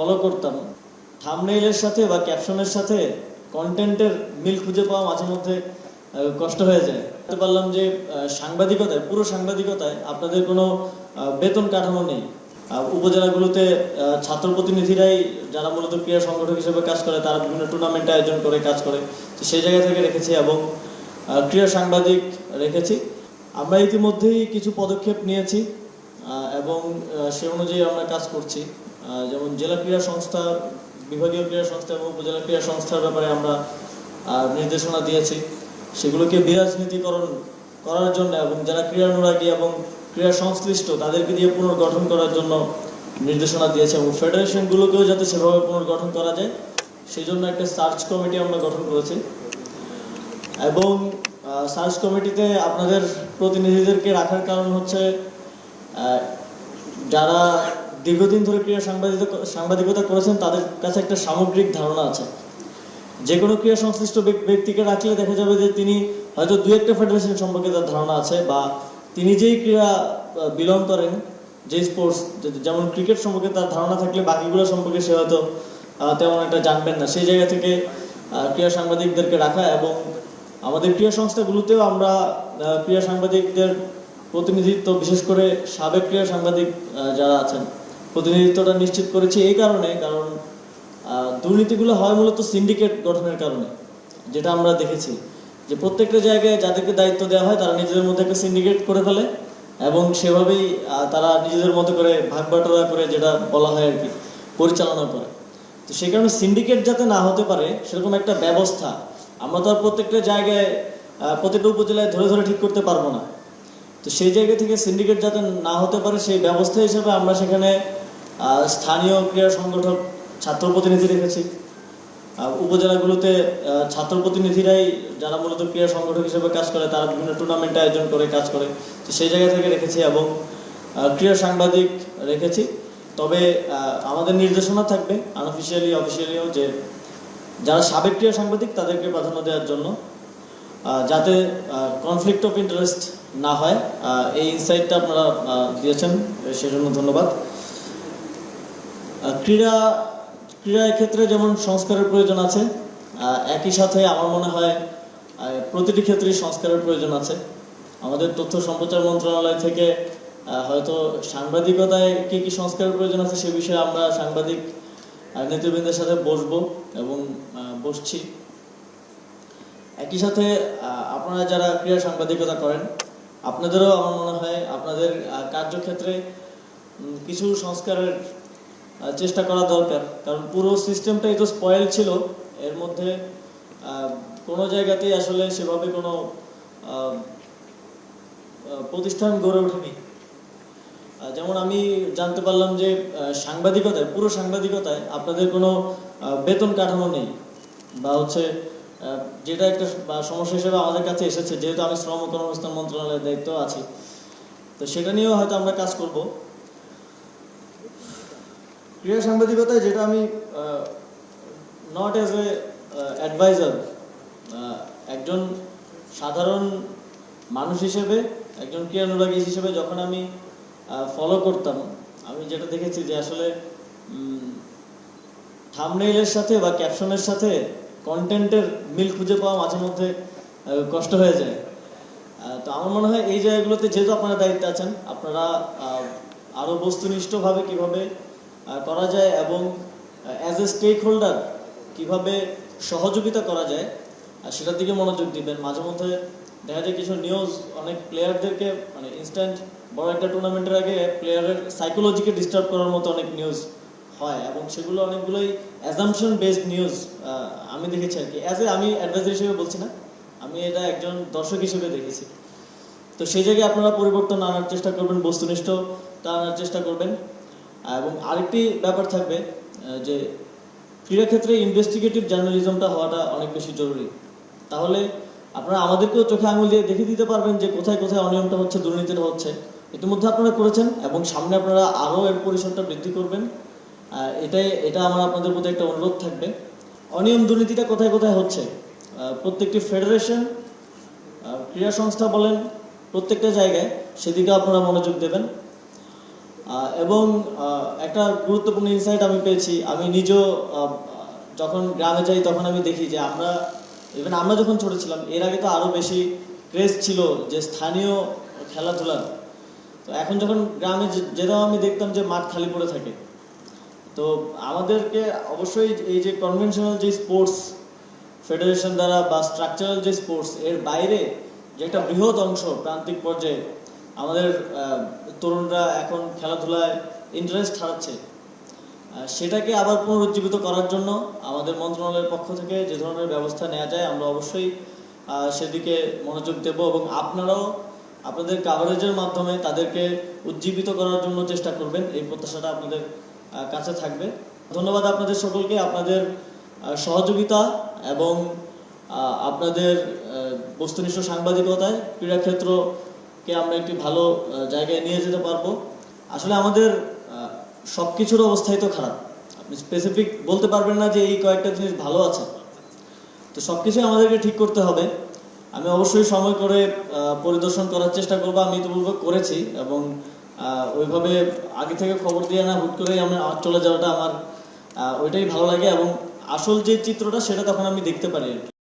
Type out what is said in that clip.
Follow করতাম, থাম্বনেইলের সাথে বা ক্যাপশনের সাথে কন্টেন্টের মিল খুঁজে পাওয়া মাঝে মধ্যে কষ্ট হয়ে যায়। জানতে পারলাম যে সাংবাদিকতায়, পুরো সাংবাদিকতায় আপনাদের কোনো বেতন কাঠামো নেই। উপজেলাগুলোতে ছাত্র প্রতিনিধিরাই, যারা মূলত ক্রীড়া সংগঠক হিসেবে কাজ করে, তারা বিভিন্ন টুর্নামেন্ট আয়োজন করে কাজ করে, তো সেই জায়গা থেকে রেখেছি এবং ক্রীড়া সাংবাদিক রেখেছি। আমরা ইতিমধ্যেই কিছু পদক্ষেপ নিয়েছি এবং সে অনুযায়ী আমরা কাজ করছি। যেমন জেলা ক্রীড়া সংস্থা, বিভাগীয় ক্রীড়া সংস্থা এবং উপজেলা ক্রীড়া সংস্থার ব্যাপারে আমরা নির্দেশনা দিয়েছি। সেগুলোকে বিরাজনীতিকরণ করার জন্য এবং যারা ক্রীড়ানুরাগী এবং ক্রীড়া সংশ্লিষ্ট তাদেরকে দিয়ে পুনর্গঠন করার জন্য নির্দেশনা দিয়েছে এবং ফেডারেশনগুলোকেও যাতে সেভাবে পুনর্গঠন করা যায় সেই জন্য একটা সার্চ কমিটি আমরা গঠন করেছি। এবং সার্চ কমিটিতে আপনাদের প্রতিনিধিদেরকে রাখার কারণ হচ্ছে যারা দীর্ঘদিন ধরে ক্রীড়া সাংবাদিকতা করেছেন তাদের কাছে একটা সামগ্রিক ধারণা আছে। যে কোনো ক্রীড়া সংশ্লিষ্ট ব্যক্তিকে রাখলে দেখা যাবে যে তিনি হয়তো দু একটা ফেডারেশন সম্পর্কে তার ধারণা আছে, বা তিনি যেই ক্রীড়া বিলং করেন, যে স্পোর্টস, যেমন ক্রিকেট সম্পর্কে তার ধারণা থাকলে বাকিগুলো সম্পর্কে সে হয়তো তেমন একটা জানবেন না। সেই জায়গা থেকে ক্রীড়া সাংবাদিকদেরকে রাখা এবং আমাদের ক্রীড়া সংস্থাগুলোতেও আমরা ক্রীড়া সাংবাদিকদের প্রতিনিধিত্ব, বিশেষ করে সাবেক ক্রীড়া সাংবাদিক যারা আছেন, প্রতিনিধিত্বটা নিশ্চিত করেছি এই কারণে, কারণ দুর্নীতিগুলো হয় মূলত সিন্ডিকেট গঠনের কারণে। যেটা আমরা দেখেছি যে প্রত্যেকটা জায়গায় যাদেরকে দায়িত্ব দেওয়া হয় তারা নিজেদের মধ্যে একটা সিন্ডিকেট করে ফেলে এবং সেভাবেই তারা নিজেদের মতো করে ভাগ বাটোয়ারা করে, যেটা বলা হয় আর কি, পরিচালনা করে। তো সেই কারণে সিন্ডিকেট যাতে না হতে পারে সেরকম একটা ব্যবস্থা আমরা তো আর প্রত্যেকটা জায়গায় প্রত্যেকটা উপজেলায় ধরে ধরে ঠিক করতে পারবো না। তো সেই জায়গা থেকে সিন্ডিকেট যাতে না হতে পারে সেই ব্যবস্থা হিসেবে আমরা সেখানে স্থানীয় ক্রীড়া সংগঠক, ছাত্র প্রতিনিধি রেখেছি। উপজেলাগুলোতে ছাত্র প্রতিনিধিরাই, যারা মূলত ক্রীড়া সংগঠক হিসেবে কাজ করে, তারা বিভিন্ন টুর্নামেন্ট আয়োজন করে কাজ করে, তো সেই জায়গা থেকে রেখেছি এবং ক্রীড়া সাংবাদিক রেখেছি। তবে আমাদের নির্দেশনা থাকবে আনঅফিসিয়ালি, অফিসিয়ালিও, যে যারা সাবেক ক্রীড়া সাংবাদিক তাদেরকে প্রাধান্য দেওয়ার জন্য, যাতে কনফ্লিক্ট অফ ইন্টারেস্ট না হয়। এই ইনসাইটটা আপনারা দিয়েছেন, সেজন্য ধন্যবাদ। ক্রীড়া ক্ষেত্রে যেমন সংস্কারের প্রয়োজন আছে, একই সাথে আমার মনে হয় প্রতিটি ক্ষেত্রেই সংস্কারের প্রয়োজন আছে। আমাদের তথ্য সম্প্রচার মন্ত্রণালয় থেকে হয়তো সাংবাদিকতায় কি কি সংস্কারের প্রয়োজন আছে সে বিষয়ে আমরা সাংবাদিক নেতৃবৃন্দের সাথে বসবো এবং বসছি। একই সাথে আপনারা যারা ক্রীড়া সাংবাদিকতা করেন, আপনাদেরও আমার মনে হয় আপনাদের কার্যক্ষেত্রে কিছু সংস্কারের চেষ্টা করা দরকার, কারণ পুরো সিস্টেমটাই তো স্পয়েল ছিল। এর মধ্যে কোনো জায়গাতেই আসলে সেভাবে কোনো প্রতিষ্ঠান গড়ে ওঠেনি। যেমন আমি জানতে পারলাম যে সাংবাদিকতায়, পুরো সাংবাদিকতায় আপনাদের কোনো বেতন কাঠামো নেই, বা হচ্ছে যেটা একটা সমস্যা হিসেবে আমাদের কাছে এসেছে, যেহেতু আমি শ্রম ও কর্মসংস্থান মন্ত্রণালয়ের দায়িত্ব আছি, তো সেটা নিয়েও হয়তো আমরা কাজ করব। ক্রীড়া সাংবাদিকতায় যেটা আমি নট অ্যাজ এ অ্যাডভাইজার, একজন সাধারণ মানুষ হিসেবে, একজন ক্রীড়ানুরাগী হিসেবে যখন আমি ফলো করতাম, আমি যেটা দেখেছি যে আসলে থাম্বনেইলের সাথে বা ক্যাপশনের সাথে কন্টেন্টের মিল খুঁজে পাওয়া মাঝে মধ্যে কষ্ট হয়ে যায়। তো আমার মনে হয় এই জায়গাগুলোতে যেহেতু আপনারা দায়িত্বে আছেন, আপনারা আরও বস্তুনিষ্ঠভাবে কিভাবে করা যায় এবং অ্যাজ এ স্টেক হোল্ডার কীভাবে সহযোগিতা করা যায় সেটার দিকে মনোযোগ দিবেন। মাঝে মধ্যে দেখা যায় কিছু নিউজ অনেক প্লেয়ারদেরকে, মানে ইনস্ট্যান্ট বড় একটা টুর্নামেন্টের আগে প্লেয়ারের সাইকোলজিকে ডিস্টার্ব করার মতো অনেক নিউজ হয় এবং সেগুলো অনেকগুলোই অ্যাজাম্পশন বেসড নিউজ আমি দেখেছি আর কি। আমি অ্যাডভাইজার হিসেবে বলছি না, আমি এটা একজন দর্শক হিসেবে দেখেছি। তো সেই জায়গায় আপনারা পরিবর্তন আনার চেষ্টা করবেন, বস্তুনিষ্ঠতা আনার চেষ্টা করবেন। এবং আরেকটি ব্যাপার থাকবে যে ক্রীড়াক্ষেত্রে ইনভেস্টিগেটিভ জার্নালিজমটা হওয়াটা অনেক বেশি জরুরি। তাহলে আপনারা আমাদেরকেও চোখে আঙুল দিয়ে দেখে দিতে পারবেন যে কোথায় কোথায় অনিয়মটা হচ্ছে, দুর্নীতিটা হচ্ছে। ইতিমধ্যে আপনারা করেছেন এবং সামনে আপনারা আরও এর পরিসরটা বৃদ্ধি করবেন। এটা আমার আপনাদের প্রতি একটা অনুরোধ থাকবে। অনিয়ম দুর্নীতিটা কোথায় কোথায় হচ্ছে, প্রত্যেকটি ফেডারেশন, ক্রীড়া সংস্থা বলেন, প্রত্যেকটা জায়গায় সেদিকে আপনারা মনোযোগ দেবেন। এবং একটা গুরুত্বপূর্ণ ইনসাইট আমি পেয়েছি। আমি নিজেও যখন গ্রামে যাই তখন আমি দেখি যে আমরা যখন ছোট ছিলাম এর আগে তো আরো বেশি ক্রেজ ছিল যে স্থানীয় খেলাধুলার। তো এখন যখন গ্রামে যেতাম আমি দেখতাম যে মাঠ খালি পড়ে থাকে। তো আমাদেরকে অবশ্যই এই যে কনভেনশনাল যে স্পোর্টস ফেডারেশন দ্বারা বা স্ট্রাকচারাল যে স্পোর্টস এর বাইরে যে একটা বৃহৎ অংশ প্রান্তিক পর্যায়ে আমাদের তরুণরা এখন খেলাধুলায় ইন্টারেস্ট হারাচ্ছে, সেটাকে আবার পুনরুজ্জীবিত করার জন্য আমাদের মন্ত্রণালয়ের পক্ষ থেকে যে ধরনের ব্যবস্থা নেওয়া যায় আমরা অবশ্যই সেদিকে মনোযোগ দেব এবং আপনারাও আপনাদের কাভারেজের মাধ্যমে তাদেরকে উজ্জীবিত করার জন্য চেষ্টা করবেন, এই প্রত্যাশাটা আপনাদের কাছে থাকবে। ধন্যবাদ আপনাদের সকলকে, আপনাদের সহযোগিতা এবং আপনাদের বস্তুনিষ্ঠ সাংবাদিকতায় ক্রীড়াক্ষেত্রকে আমরা একটি ভালো জায়গায় নিয়ে যেতে পারবো। আসলে আমাদের সবকিছুর অবস্থাই তো খারাপ, আপনি স্পেসিফিক বলতে পারবেন না যে এই কয়েকটা জিনিস ভালো আছে। তো সবকিছুই আমাদেরকে ঠিক করতে হবে। আমি অবশ্যই সময় করে পরিদর্শন করার চেষ্টা করবো, আমি ইতিপূর্বে করেছি এবং ওইভাবে আগে থেকে খবর দিয়ে না হুট করেই আমরা চলে যাওয়াটা আমার ওইটাই ভালো লাগে এবং আসল যে চিত্রটা সেটা তখন আমি দেখতে পারি আর কি।